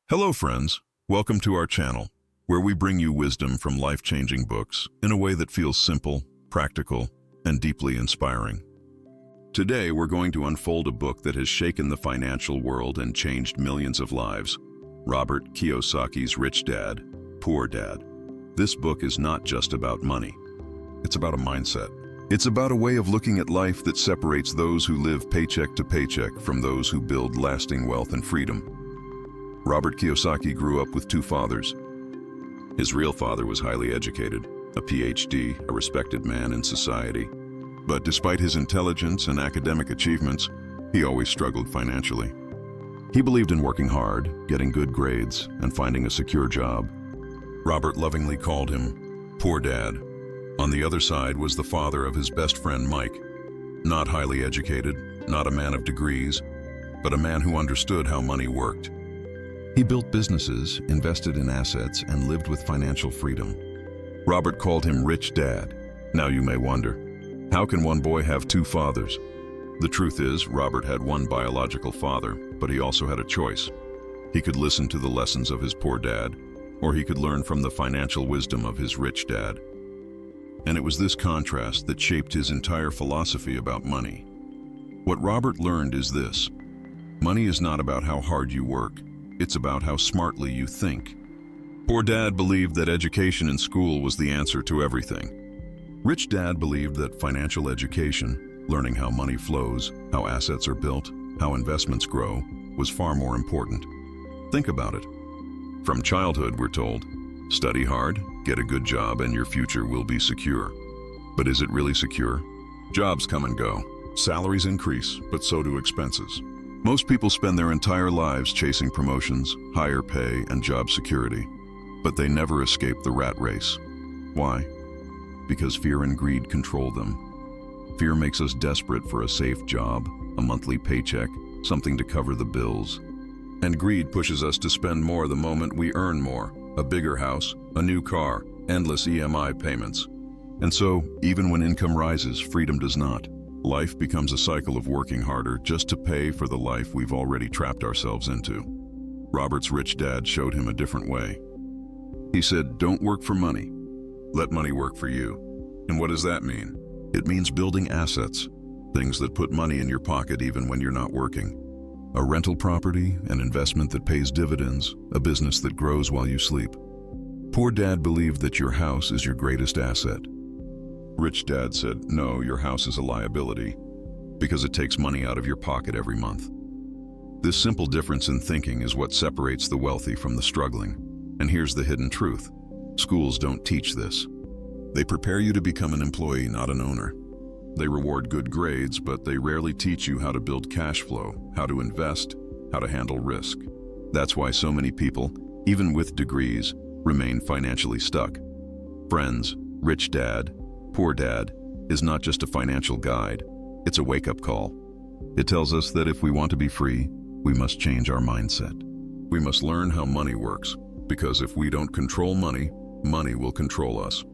Hello friends, welcome to our channel, where we bring you wisdom from life-changing books in a way that feels simple, practical, and deeply inspiring. Today we're going to unfold a book that has shaken the financial world and changed millions of lives, Robert Kiyosaki's Rich Dad, Poor Dad. This book is not just about money. It's about a mindset. It's about a way of looking at life that separates those who live paycheck to paycheck from those who build lasting wealth and freedom. Robert Kiyosaki grew up with two fathers. His real father was highly educated, a PhD, a respected man in society. But despite his intelligence and academic achievements, he always struggled financially. He believed in working hard, getting good grades, and finding a secure job. Robert lovingly called him Poor Dad. On the other side was the father of his best friend Mike. Not highly educated, not a man of degrees, but a man who understood how money worked. He built businesses, invested in assets, and lived with financial freedom. Robert called him Rich Dad. Now you may wonder, how can one boy have two fathers? The truth is, Robert had one biological father, but he also had a choice. He could listen to the lessons of his poor dad, or he could learn from the financial wisdom of his rich dad. And it was this contrast that shaped his entire philosophy about money. What Robert learned is this: money is not about how hard you work. It's about how smartly you think. Poor Dad believed that education in school was the answer to everything. Rich Dad believed that financial education, learning how money flows, how assets are built, how investments grow, was far more important. Think about it. From childhood, we're told, study hard, get a good job, and your future will be secure. But is it really secure? Jobs come and go. Salaries increase, but so do expenses. Most people spend their entire lives chasing promotions, higher pay, and job security, but they never escape the rat race. Why? Because fear and greed control them. Fear makes us desperate for a safe job, a monthly paycheck, something to cover the bills. And greed pushes us to spend more the moment we earn more, a bigger house, a new car, endless EMI payments. And so, even when income rises, freedom does not. Life becomes a cycle of working harder just to pay for the life we've already trapped ourselves into. Robert's rich dad showed him a different way. He said, don't work for money. Let money work for you. And what does that mean? It means building assets, things that put money in your pocket even when you're not working. A rental property, an investment that pays dividends, a business that grows while you sleep. Poor Dad believed that your house is your greatest asset. Rich Dad said, no, your house is a liability, because it takes money out of your pocket every month. This simple difference in thinking is what separates the wealthy from the struggling. And here's the hidden truth. Schools don't teach this. They prepare you to become an employee, not an owner. They reward good grades, but they rarely teach you how to build cash flow, how to invest, how to handle risk. That's why so many people, even with degrees, remain financially stuck. Friends, Rich Dad, Poor Dad is not just a financial guide, it's a wake-up call. It tells us that if we want to be free, we must change our mindset. We must learn how money works, because if we don't control money, money will control us.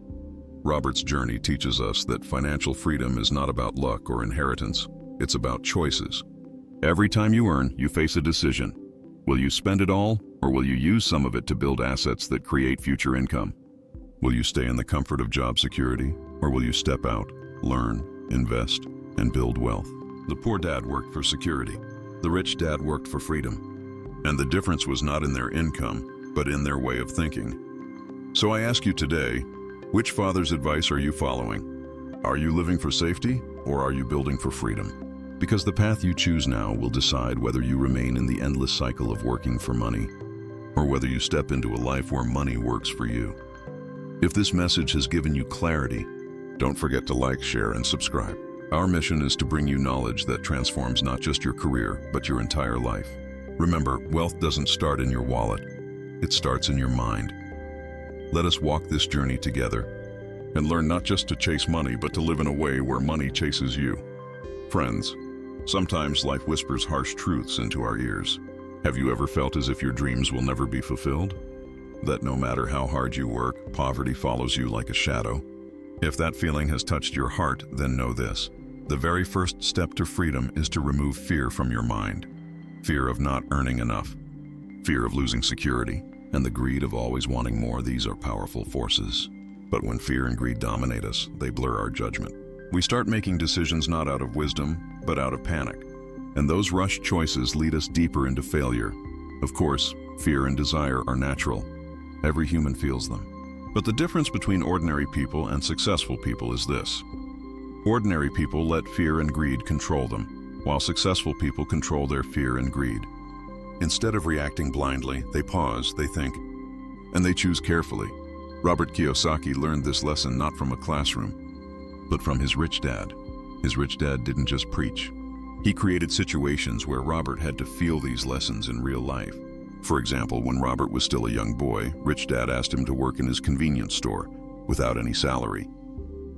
Robert's journey teaches us that financial freedom is not about luck or inheritance, it's about choices. Every time you earn, you face a decision. Will you spend it all, or will you use some of it to build assets that create future income? Will you stay in the comfort of job security, or will you step out, learn, invest, and build wealth? The poor dad worked for security. The rich dad worked for freedom. And the difference was not in their income, but in their way of thinking. So I ask you today, which father's advice are you following? Are you living for safety, or are you building for freedom? Because the path you choose now will decide whether you remain in the endless cycle of working for money, or whether you step into a life where money works for you. If this message has given you clarity, don't forget to like, share, and subscribe. Our mission is to bring you knowledge that transforms not just your career, but your entire life. Remember, wealth doesn't start in your wallet. It starts in your mind. Let us walk this journey together and learn not just to chase money, but to live in a way where money chases you. Friends, sometimes life whispers harsh truths into our ears. Have you ever felt as if your dreams will never be fulfilled? That no matter how hard you work, poverty follows you like a shadow? If that feeling has touched your heart, then know this. The very first step to freedom is to remove fear from your mind. Fear of not earning enough. fear of losing security, and the greed of always wanting more. These are powerful forces. But when fear and greed dominate us, they blur our judgment. We start making decisions not out of wisdom, but out of panic. And those rushed choices lead us deeper into failure. Of course, fear and desire are natural. Every human feels them. But the difference between ordinary people and successful people is this. Ordinary people let fear and greed control them, while successful people control their fear and greed. Instead of reacting blindly, they pause, they think, and they choose carefully. Robert Kiyosaki learned this lesson not from a classroom, but from his rich dad. His rich dad didn't just preach. He created situations where Robert had to feel these lessons in real life. For example, when Robert was still a young boy, Rich Dad asked him to work in his convenience store without any salary.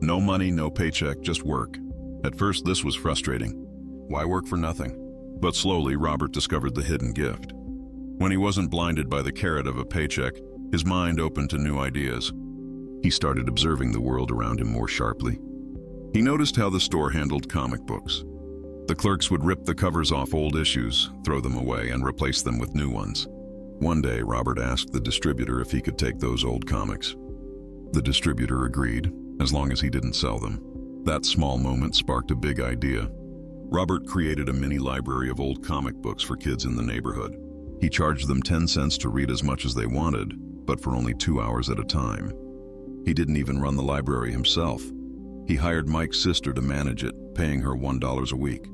No money, no paycheck, just work. At first, this was frustrating. Why work for nothing? But slowly, Robert discovered the hidden gift. When he wasn't blinded by the carrot of a paycheck, his mind opened to new ideas. He started observing the world around him more sharply. He noticed how the store handled comic books. The clerks would rip the covers off old issues, throw them away, and replace them with new ones. One day, Robert asked the distributor if he could take those old comics. The distributor agreed, as long as he didn't sell them. That small moment sparked a big idea. Robert created a mini library of old comic books for kids in the neighborhood. He charged them 10 cents to read as much as they wanted, but for only 2 hours at a time. He didn't even run the library himself. He hired Mike's sister to manage it, paying her $1 a week.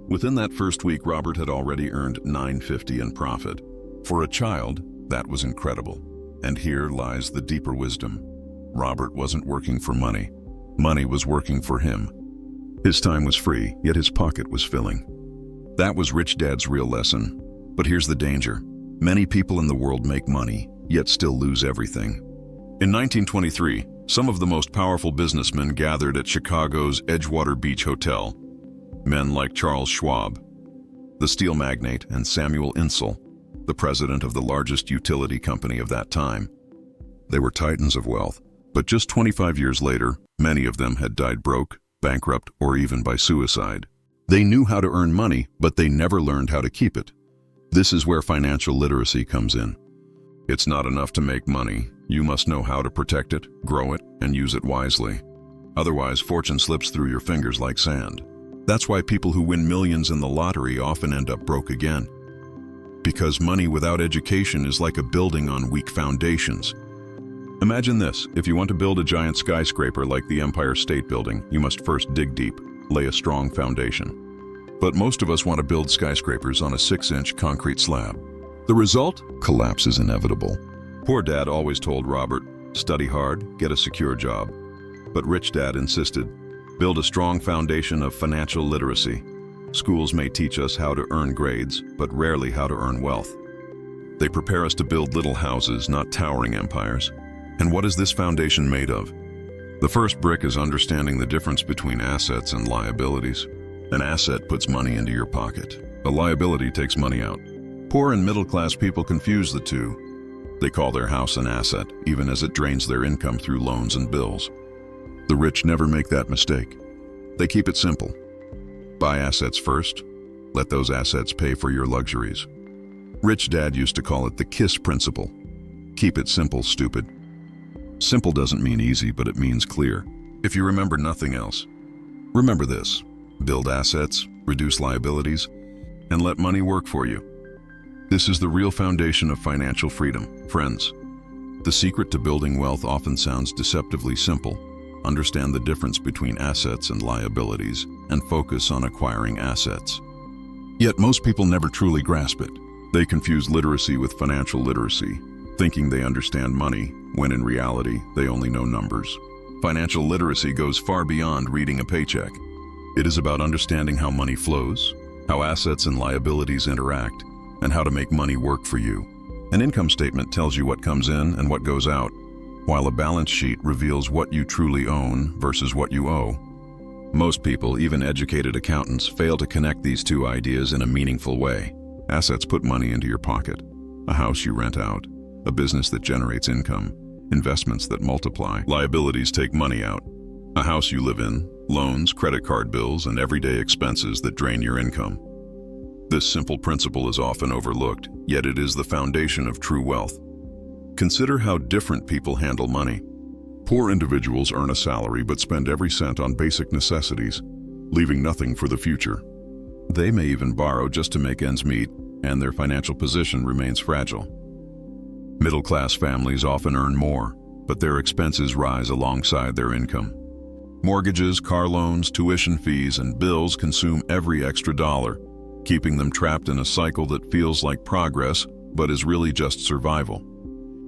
Within that first week, Robert had already earned $9.50 in profit. For a child, that was incredible. And here lies the deeper wisdom. Robert wasn't working for money. Money was working for him. His time was free, yet his pocket was filling. That was Rich Dad's real lesson. But here's the danger. Many people in the world make money, yet still lose everything. In 1923, some of the most powerful businessmen gathered at Chicago's Edgewater Beach Hotel. Men like Charles Schwab, the steel magnate, and Samuel Insull, the president of the largest utility company of that time. They were titans of wealth, but just 25 years later, many of them had died broke, bankrupt, or even by suicide. They knew how to earn money, but they never learned how to keep it. This is where financial literacy comes in. It's not enough to make money. You must know how to protect it, grow it, and use it wisely. Otherwise, fortune slips through your fingers like sand. That's why people who win millions in the lottery often end up broke again. Because money without education is like a building on weak foundations. Imagine this: if you want to build a giant skyscraper like the Empire State Building, you must first dig deep, lay a strong foundation. But most of us want to build skyscrapers on a 6-inch concrete slab. The result? Collapse is inevitable. Poor Dad always told Robert, study hard, get a secure job. But Rich Dad insisted, build a strong foundation of financial literacy. Schools may teach us how to earn grades, but rarely how to earn wealth. They prepare us to build little houses, not towering empires. And what is this foundation made of? The first brick is understanding the difference between assets and liabilities. An asset puts money into your pocket. A liability takes money out. Poor and middle-class people confuse the two. They call their house an asset, even as it drains their income through loans and bills. The rich never make that mistake. They keep it simple. Buy assets first. Let those assets pay for your luxuries. Rich Dad used to call it the KISS principle. Keep it simple, stupid. Simple doesn't mean easy, but it means clear. If you remember nothing else, remember this: build assets, reduce liabilities, and let money work for you. This is the real foundation of financial freedom, friends. The secret to building wealth often sounds deceptively simple. Understand the difference between assets and liabilities, and focus on acquiring assets. Yet most people never truly grasp it. They confuse literacy with financial literacy, thinking they understand money, when in reality, they only know numbers. Financial literacy goes far beyond reading a paycheck. It is about understanding how money flows, how assets and liabilities interact, and how to make money work for you. An income statement tells you what comes in and what goes out, while a balance sheet reveals what you truly own versus what you owe. Most people, even educated accountants, fail to connect these two ideas in a meaningful way. Assets put money into your pocket. A house you rent out. A business that generates income. Investments that multiply. Liabilities take money out. A house you live in. Loans, credit card bills, and everyday expenses that drain your income. This simple principle is often overlooked, yet it is the foundation of true wealth. Consider how different people handle money. Poor individuals earn a salary but spend every cent on basic necessities, leaving nothing for the future. They may even borrow just to make ends meet, and their financial position remains fragile. Middle-class families often earn more, but their expenses rise alongside their income. Mortgages, car loans, tuition fees, and bills consume every extra dollar, keeping them trapped in a cycle that feels like progress but is really just survival.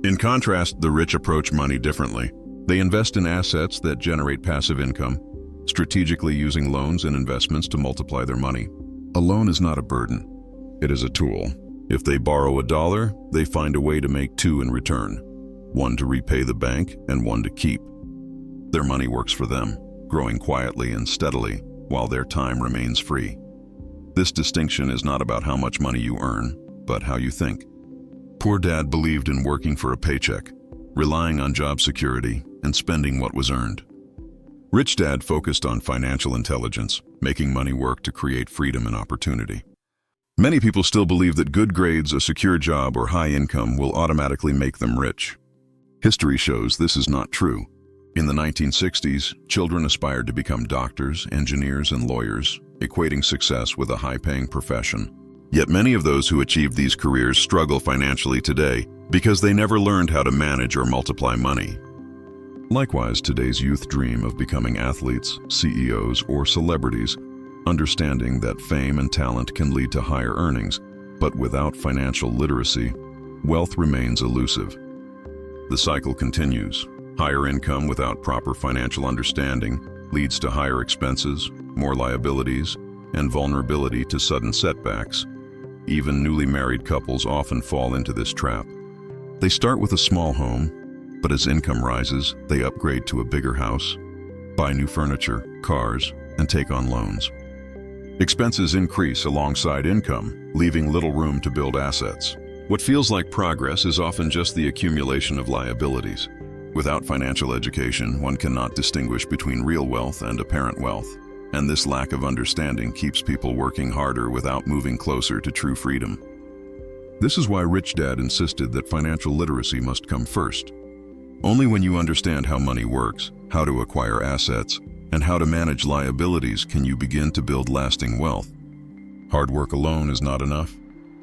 In contrast, the rich approach money differently. They invest in assets that generate passive income, strategically using loans and investments to multiply their money. A loan is not a burden. It is a tool. If they borrow $1, they find a way to make $2 in return, one to repay the bank and one to keep. Their money works for them, growing quietly and steadily while their time remains free. This distinction is not about how much money you earn, but how you think. Poor Dad believed in working for a paycheck, relying on job security, and spending what was earned. Rich Dad focused on financial intelligence, making money work to create freedom and opportunity. Many people still believe that good grades, a secure job, or high income will automatically make them rich. History shows this is not true. In the 1960s, children aspired to become doctors, engineers, and lawyers, equating success with a high-paying profession. Yet many of those who achieved these careers struggle financially today because they never learned how to manage or multiply money. Likewise, today's youth dream of becoming athletes, CEOs, or celebrities, understanding that fame and talent can lead to higher earnings, but without financial literacy, wealth remains elusive. The cycle continues. Higher income without proper financial understanding leads to higher expenses, more liabilities, and vulnerability to sudden setbacks. Even newly married couples often fall into this trap. They start with a small home, but as income rises, they upgrade to a bigger house, buy new furniture, cars, and take on loans. Expenses increase alongside income, leaving little room to build assets. What feels like progress is often just the accumulation of liabilities. Without financial education, one cannot distinguish between real wealth and apparent wealth, and this lack of understanding keeps people working harder without moving closer to true freedom. This is why Rich Dad insisted that financial literacy must come first. Only when you understand how money works, how to acquire assets, and how to manage liabilities can you begin to build lasting wealth. Hard work alone is not enough.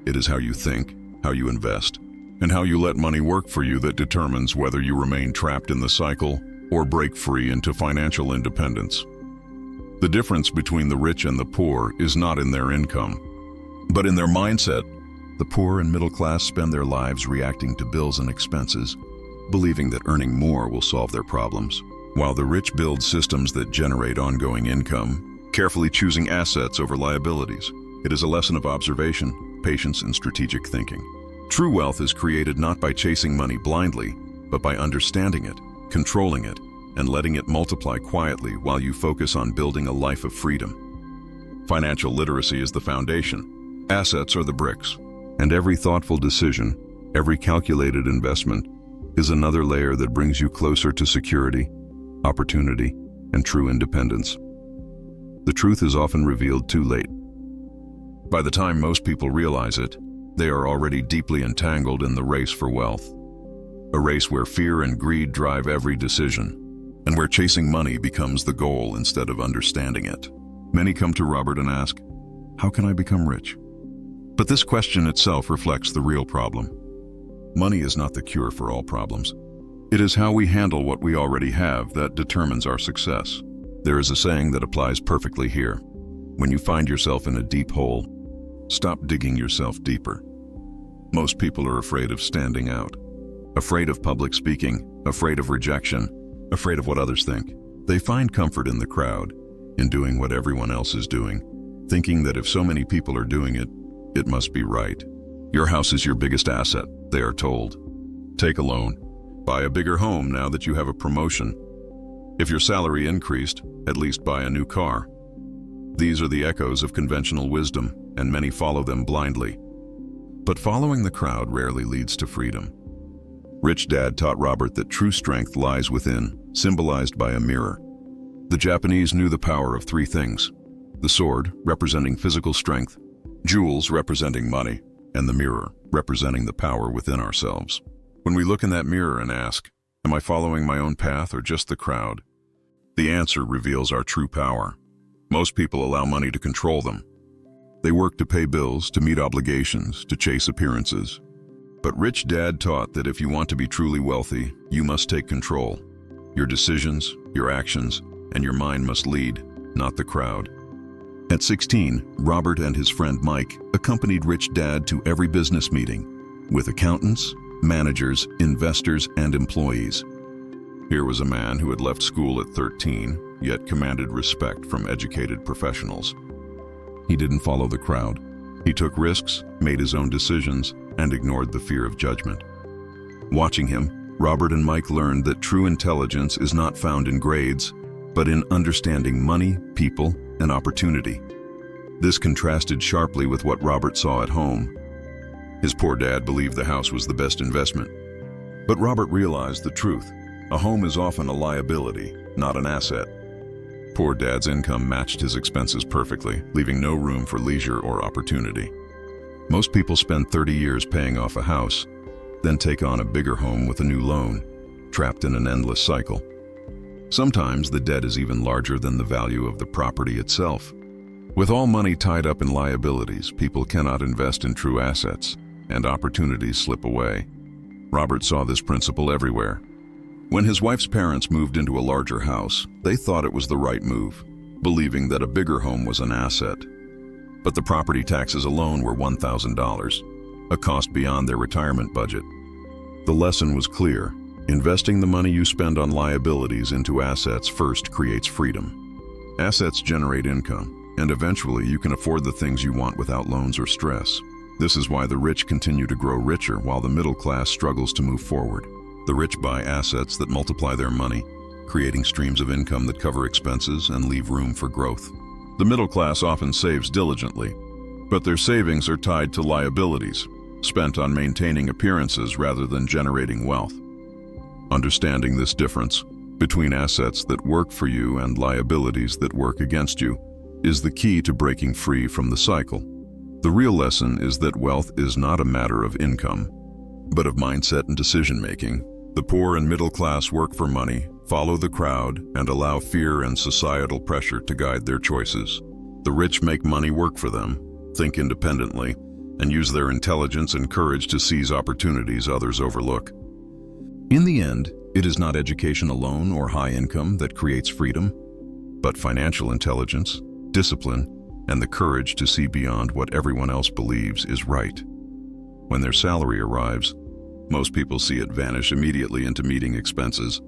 It is how you think, how you invest, and how you let money work for you that determines whether you remain trapped in the cycle or break free into financial independence. The difference between the rich and the poor is not in their income, but in their mindset. The poor and middle class spend their lives reacting to bills and expenses, believing that earning more will solve their problems, while the rich build systems that generate ongoing income, carefully choosing assets over liabilities. It is a lesson of observation, patience, and strategic thinking. True wealth is created not by chasing money blindly, but by understanding it, controlling it, and letting it multiply quietly while you focus on building a life of freedom. Financial literacy is the foundation. Assets are the bricks. And every thoughtful decision, every calculated investment, is another layer that brings you closer to security, opportunity, and true independence. The truth is often revealed too late. By the time most people realize it, they are already deeply entangled in the race for wealth. A race where fear and greed drive every decision, and where chasing money becomes the goal instead of understanding it. Many come to Robert and ask, "How can I become rich?" But this question itself reflects the real problem. Money is not the cure for all problems. It is how we handle what we already have that determines our success. There is a saying that applies perfectly here. When you find yourself in a deep hole, stop digging yourself deeper. Most people are afraid of standing out, afraid of public speaking, afraid of rejection, afraid of what others think. They find comfort in the crowd, in doing what everyone else is doing, thinking that if so many people are doing it, it must be right. Your house is your biggest asset, they are told. Take a loan. Buy a bigger home now that you have a promotion. If your salary increased, at least buy a new car. These are the echoes of conventional wisdom, and many follow them blindly. But following the crowd rarely leads to freedom. Rich Dad taught Robert that true strength lies within, symbolized by a mirror. The Japanese knew the power of three things: the sword, representing physical strength, Jewels representing money, and the mirror representing the power within ourselves. When we look in that mirror and ask, am I following my own path or just the crowd? The answer reveals our true power. Most people allow money to control them. They work to pay bills, to meet obligations, to chase appearances. But Rich Dad taught that if you want to be truly wealthy, you must take control. Your decisions, your actions, and your mind must lead, not the crowd. At 16, Robert and his friend Mike accompanied Rich Dad to every business meeting, with accountants, managers, investors, and employees. Here was a man who had left school at 13, yet commanded respect from educated professionals. He didn't follow the crowd. He took risks, made his own decisions, and ignored the fear of judgment. Watching him, Robert and Mike learned that true intelligence is not found in grades, but in understanding money, people, and opportunity. This contrasted sharply with what Robert saw at home. His poor dad believed the house was the best investment. But Robert realized the truth. A home is often a liability, not an asset. Poor Dad's income matched his expenses perfectly, leaving no room for leisure or opportunity. Most people spend 30 years paying off a house, then take on a bigger home with a new loan, trapped in an endless cycle. Sometimes the debt is even larger than the value of the property itself. With all money tied up in liabilities, people cannot invest in true assets, and opportunities slip away. Robert saw this principle everywhere. When his wife's parents moved into a larger house, they thought it was the right move, believing that a bigger home was an asset. But the property taxes alone were $1,000, a cost beyond their retirement budget. The lesson was clear. Investing the money you spend on liabilities into assets first creates freedom. Assets generate income, and eventually you can afford the things you want without loans or stress. This is why the rich continue to grow richer while the middle class struggles to move forward. The rich buy assets that multiply their money, creating streams of income that cover expenses and leave room for growth. The middle class often saves diligently, but their savings are tied to liabilities, spent on maintaining appearances rather than generating wealth. Understanding this difference between assets that work for you and liabilities that work against you is the key to breaking free from the cycle. The real lesson is that wealth is not a matter of income, but of mindset and decision-making. The poor and middle class work for money, follow the crowd, and allow fear and societal pressure to guide their choices. The rich make money work for them, think independently, and use their intelligence and courage to seize opportunities others overlook. In the end, it is not education alone or high income that creates freedom, but financial intelligence, discipline, and the courage to see beyond what everyone else believes is right. When their salary arrives, most people see it vanish immediately into meeting expenses,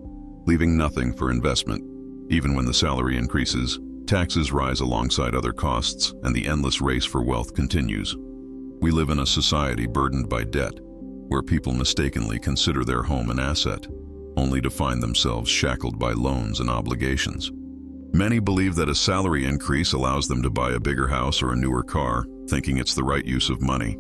leaving nothing for investment. Even when the salary increases, taxes rise alongside other costs, and the endless race for wealth continues. We live in a society burdened by debt, where people mistakenly consider their home an asset, only to find themselves shackled by loans and obligations. Many believe that a salary increase allows them to buy a bigger house or a newer car, thinking it's the right use of money.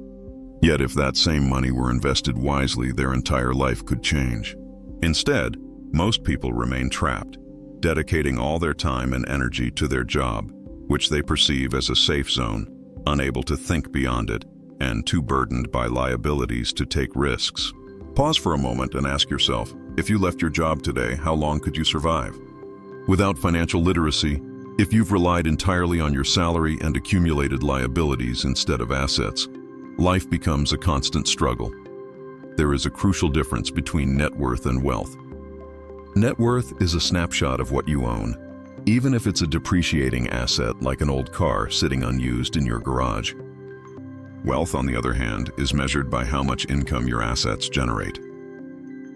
Yet if that same money were invested wisely, their entire life could change. Instead, most people remain trapped, dedicating all their time and energy to their job, which they perceive as a safe zone, unable to think beyond it, and too burdened by liabilities to take risks. Pause for a moment and ask yourself, if you left your job today, how long could you survive? Without financial literacy, if you've relied entirely on your salary and accumulated liabilities instead of assets, life becomes a constant struggle. There is a crucial difference between net worth and wealth. Net worth is a snapshot of what you own, even if it's a depreciating asset like an old car sitting unused in your garage. Wealth, on the other hand, is measured by how much income your assets generate.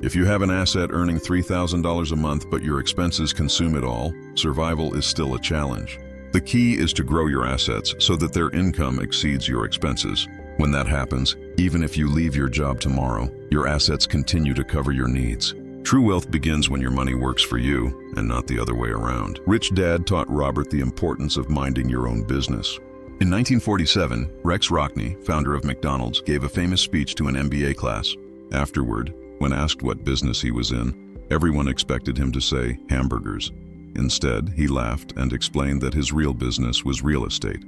If you have an asset earning $3,000 a month but your expenses consume it all, survival is still a challenge. The key is to grow your assets so that their income exceeds your expenses. When that happens, even if you leave your job tomorrow, your assets continue to cover your needs. True wealth begins when your money works for you and not the other way around. Rich Dad taught Robert the importance of minding your own business. In 1947, Rex Rockney, founder of McDonald's, gave a famous speech to an MBA class. Afterward, when asked what business he was in, everyone expected him to say hamburgers. Instead, he laughed and explained that his real business was real estate.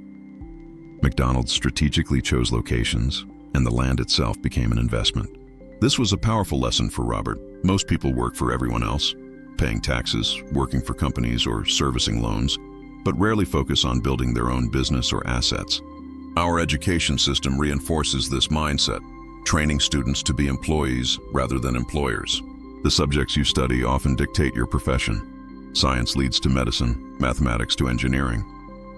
McDonald's strategically chose locations, and the land itself became an investment. This was a powerful lesson for Robert. Most people work for everyone else, paying taxes, working for companies, or servicing loans, but rarely focus on building their own business or assets. Our education system reinforces this mindset, training students to be employees rather than employers. The subjects you study often dictate your profession. Science leads to medicine, mathematics to engineering.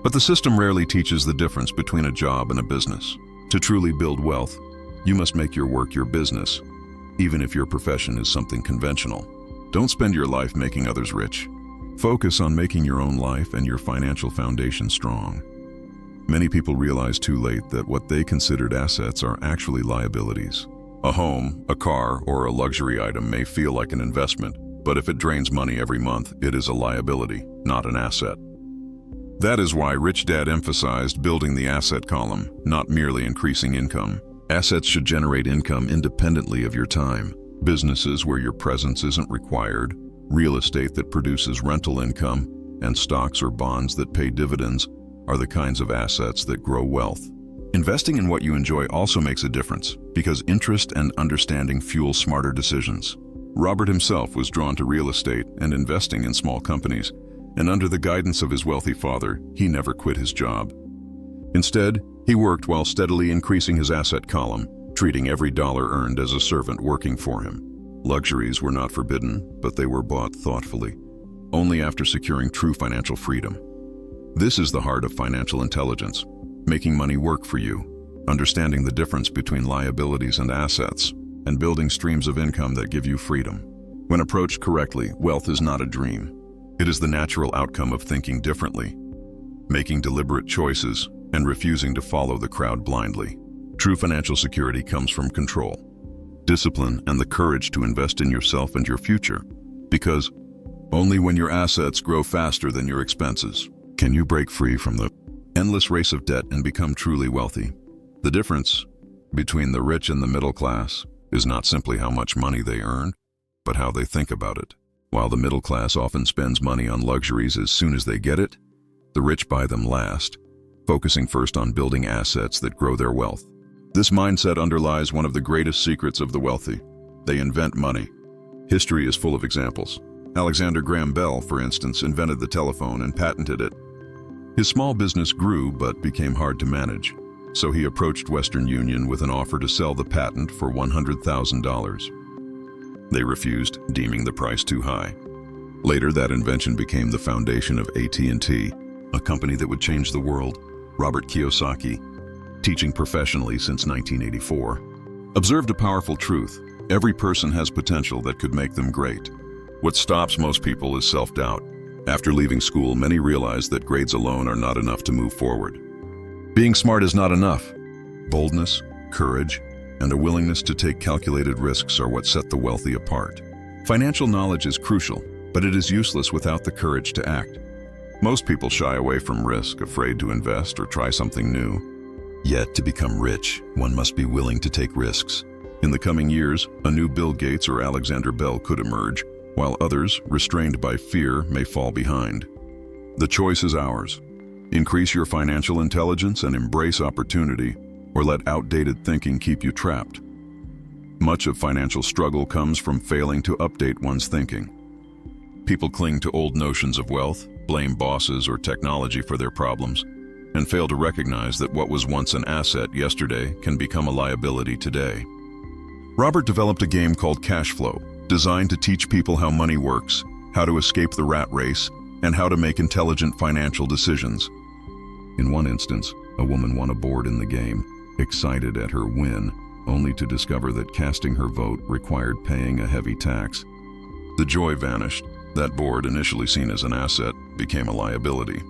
But the system rarely teaches the difference between a job and a business. To truly build wealth, you must make your work your business, even if your profession is something conventional. Don't spend your life making others rich. Focus on making your own life and your financial foundation strong. Many people realize too late that what they considered assets are actually liabilities. A home, a car, or a luxury item may feel like an investment, but if it drains money every month, it is a liability, not an asset. That is why Rich Dad emphasized building the asset column, not merely increasing income. Assets should generate income independently of your time. Businesses where your presence isn't required, real estate that produces rental income, and stocks or bonds that pay dividends are the kinds of assets that grow wealth. Investing in what you enjoy also makes a difference, because interest and understanding fuel smarter decisions. Robert himself was drawn to real estate and investing in small companies, and under the guidance of his wealthy father, he never quit his job. Instead, he worked while steadily increasing his asset column, treating every dollar earned as a servant working for him. Luxuries were not forbidden, but they were bought thoughtfully, only after securing true financial freedom. This is the heart of financial intelligence, making money work for you, understanding the difference between liabilities and assets, and building streams of income that give you freedom. When approached correctly, wealth is not a dream. It is the natural outcome of thinking differently, making deliberate choices, and refusing to follow the crowd blindly. True financial security comes from control, discipline, and the courage to invest in yourself and your future. Because only when your assets grow faster than your expenses can you break free from the endless race of debt and become truly wealthy. The difference between the rich and the middle class is not simply how much money they earn, but how they think about it. While the middle class often spends money on luxuries as soon as they get it, the rich buy them last, focusing first on building assets that grow their wealth. This mindset underlies one of the greatest secrets of the wealthy. They invent money. History is full of examples. Alexander Graham Bell, for instance, invented the telephone and patented it. His small business grew but became hard to manage, so he approached Western Union with an offer to sell the patent for $100,000. They refused, deeming the price too high. Later, that invention became the foundation of AT&T, a company that would change the world. Robert Kiyosaki, teaching professionally since 1984, observed a powerful truth. Every person has potential that could make them great. What stops most people is self-doubt. After leaving school, many realize that grades alone are not enough to move forward. Being smart is not enough. Boldness, courage, and a willingness to take calculated risks are what set the wealthy apart. Financial knowledge is crucial, but it is useless without the courage to act. Most people shy away from risk, afraid to invest or try something new. Yet, to become rich, one must be willing to take risks. In the coming years, a new Bill Gates or Alexander Bell could emerge, while others, restrained by fear, may fall behind. The choice is ours. Increase your financial intelligence and embrace opportunity, or let outdated thinking keep you trapped. Much of financial struggle comes from failing to update one's thinking. People cling to old notions of wealth, blame bosses or technology for their problems, and fail to recognize that what was once an asset yesterday can become a liability today. Robert developed a game called Cash Flow, designed to teach people how money works, how to escape the rat race, and how to make intelligent financial decisions. In one instance, a woman won a board in the game, excited at her win, only to discover that casting her vote required paying a heavy tax. The joy vanished. That board, initially seen as an asset, became a liability.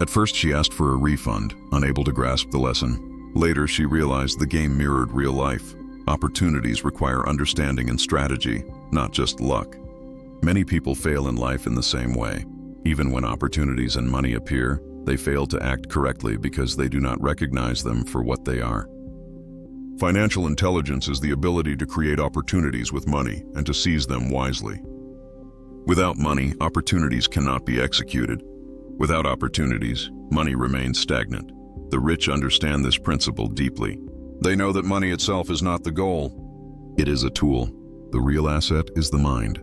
At first, she asked for a refund, unable to grasp the lesson. Later, she realized the game mirrored real life. Opportunities require understanding and strategy, not just luck. Many people fail in life in the same way. Even when opportunities and money appear, they fail to act correctly because they do not recognize them for what they are. Financial intelligence is the ability to create opportunities with money and to seize them wisely. Without money, opportunities cannot be executed. Without opportunities, money remains stagnant. The rich understand this principle deeply. They know that money itself is not the goal. It is a tool. The real asset is the mind,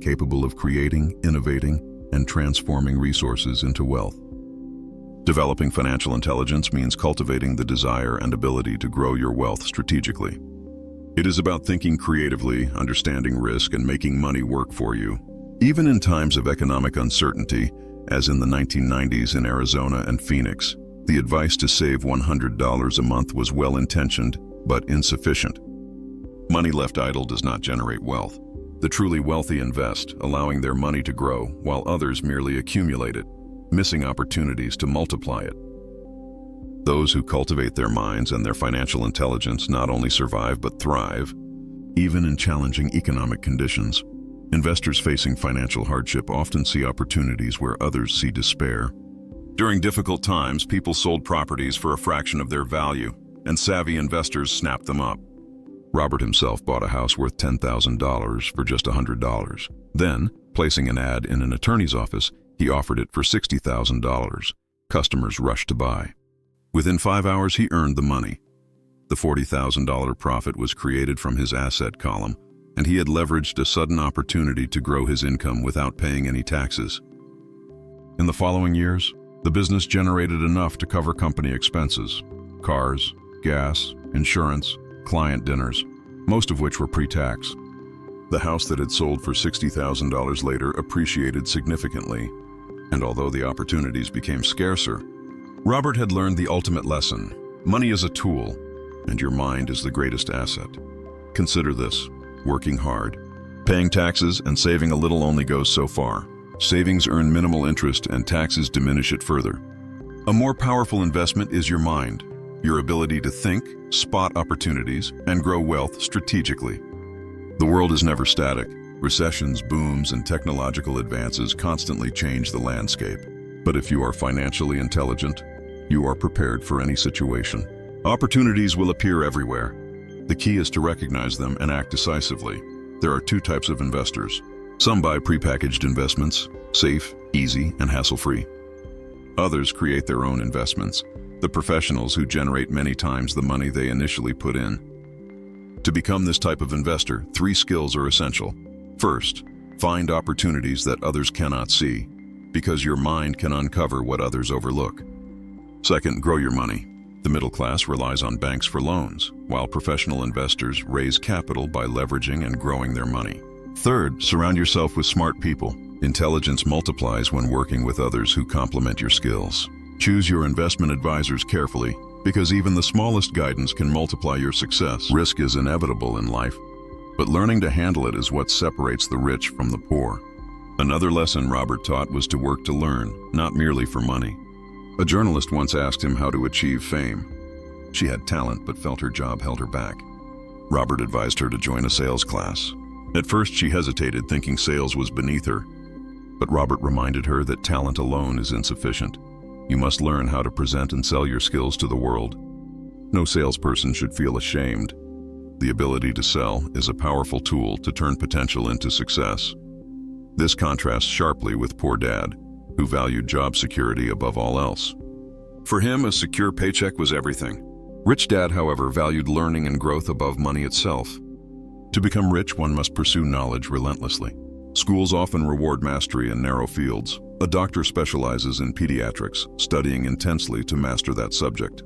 capable of creating, innovating, and transforming resources into wealth. Developing financial intelligence means cultivating the desire and ability to grow your wealth strategically. It is about thinking creatively, understanding risk, and making money work for you. Even in times of economic uncertainty, as in the 1990s in Arizona and Phoenix, the advice to save $100 a month was well-intentioned, but insufficient. Money left idle does not generate wealth. The truly wealthy invest, allowing their money to grow, while others merely accumulate it, missing opportunities to multiply it. Those who cultivate their minds and their financial intelligence not only survive but thrive, even in challenging economic conditions. Investors facing financial hardship often see opportunities where others see despair. During difficult times, people sold properties for a fraction of their value, and savvy investors snapped them up. Robert himself bought a house worth $10,000 for just $100. Then, placing an ad in an attorney's office, he offered it for $60,000. Customers rushed to buy. Within 5 hours, he earned the money. The $40,000 profit was created from his asset column, and he had leveraged a sudden opportunity to grow his income without paying any taxes. In the following years, the business generated enough to cover company expenses: cars, gas, insurance, client dinners, most of which were pre-tax. The house that had sold for $60,000 later appreciated significantly, and although the opportunities became scarcer, Robert had learned the ultimate lesson: money is a tool, and your mind is the greatest asset. Consider this: working hard, paying taxes, and saving a little only goes so far. Savings earn minimal interest and taxes diminish it further. A more powerful investment is your mind, your ability to think, spot opportunities, and grow wealth strategically. The world is never static. Recessions, booms, and technological advances constantly change the landscape. But if you are financially intelligent, you are prepared for any situation. Opportunities will appear everywhere. The key is to recognize them and act decisively. There are two types of investors. Some buy prepackaged investments, safe, easy, and hassle-free. Others create their own investments, the professionals who generate many times the money they initially put in. To become this type of investor, 3 skills are essential. First, find opportunities that others cannot see, because your mind can uncover what others overlook. Second, grow your money. The middle class relies on banks for loans, while professional investors raise capital by leveraging and growing their money. Third, surround yourself with smart people. Intelligence multiplies when working with others who complement your skills. Choose your investment advisors carefully, because even the smallest guidance can multiply your success. Risk is inevitable in life, but learning to handle it is what separates the rich from the poor. Another lesson Robert taught was to work to learn, not merely for money. A journalist once asked him how to achieve fame. She had talent but felt her job held her back. Robert advised her to join a sales class. At first she hesitated, thinking sales was beneath her. But Robert reminded her that talent alone is insufficient. You must learn how to present and sell your skills to the world. No salesperson should feel ashamed. The ability to sell is a powerful tool to turn potential into success. This contrasts sharply with poor dad, who valued job security above all else. For him, a secure paycheck was everything. Rich dad, however, valued learning and growth above money itself. To become rich, one must pursue knowledge relentlessly. Schools often reward mastery in narrow fields. A doctor specializes in pediatrics, studying intensely to master that subject.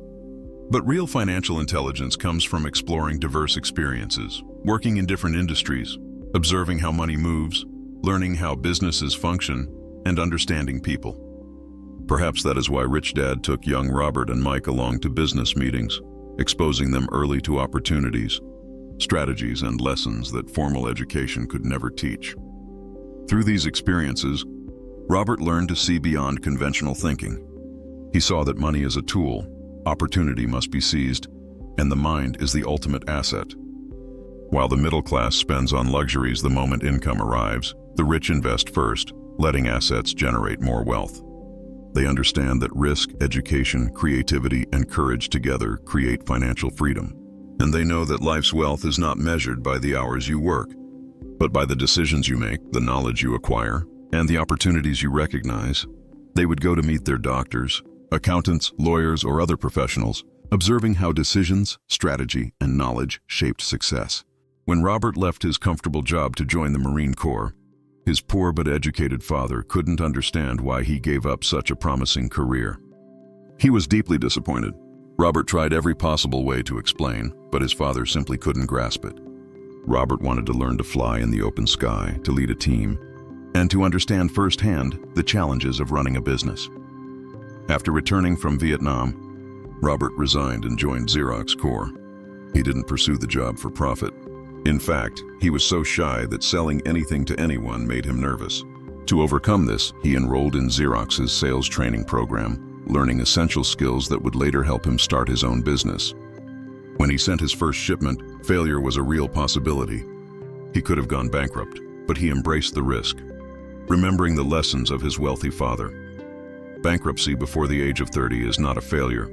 But real financial intelligence comes from exploring diverse experiences, working in different industries, observing how money moves, learning how businesses function, and understanding people. Perhaps that is why Rich Dad took young Robert and Mike along to business meetings, exposing them early to opportunities, strategies, and lessons that formal education could never teach. Through these experiences, Robert learned to see beyond conventional thinking. He saw that money is a tool, opportunity must be seized, and the mind is the ultimate asset. While the middle class spends on luxuries the moment income arrives, the rich invest first, letting assets generate more wealth. They understand that risk, education, creativity, and courage together create financial freedom. And they know that life's wealth is not measured by the hours you work, but by the decisions you make, the knowledge you acquire, and the opportunities you recognize. They would go to meet their doctors, accountants, lawyers, or other professionals, observing how decisions, strategy, and knowledge shaped success. When Robert left his comfortable job to join the Marine Corps, his poor but educated father couldn't understand why he gave up such a promising career. He was deeply disappointed. Robert tried every possible way to explain, but his father simply couldn't grasp it. Robert wanted to learn to fly in the open sky, to lead a team, and to understand firsthand the challenges of running a business. After returning from Vietnam, Robert resigned and joined Xerox Corp. He didn't pursue the job for profit. In fact, he was so shy that selling anything to anyone made him nervous. To overcome this, he enrolled in Xerox's sales training program, learning essential skills that would later help him start his own business. When he sent his first shipment, failure was a real possibility. He could have gone bankrupt, but he embraced the risk, remembering the lessons of his wealthy father. Bankruptcy before the age of 30 is not a failure.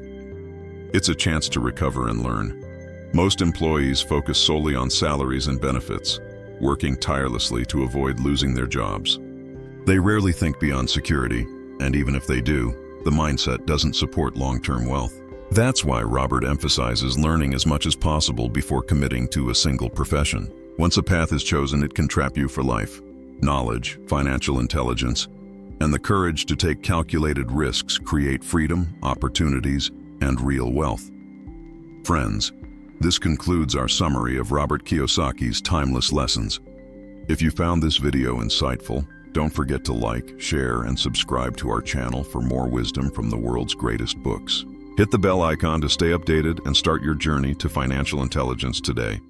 It's a chance to recover and learn. Most employees focus solely on salaries and benefits, working tirelessly to avoid losing their jobs. They rarely think beyond security, and even if they do, the mindset doesn't support long-term wealth. That's why Robert emphasizes learning as much as possible before committing to a single profession. Once a path is chosen, it can trap you for life. Knowledge, financial intelligence, and the courage to take calculated risks create freedom, opportunities, and real wealth. Friends, this concludes our summary of Robert Kiyosaki's timeless lessons. If you found this video insightful, don't forget to like, share, and subscribe to our channel for more wisdom from the world's greatest books. Hit the bell icon to stay updated and start your journey to financial intelligence today.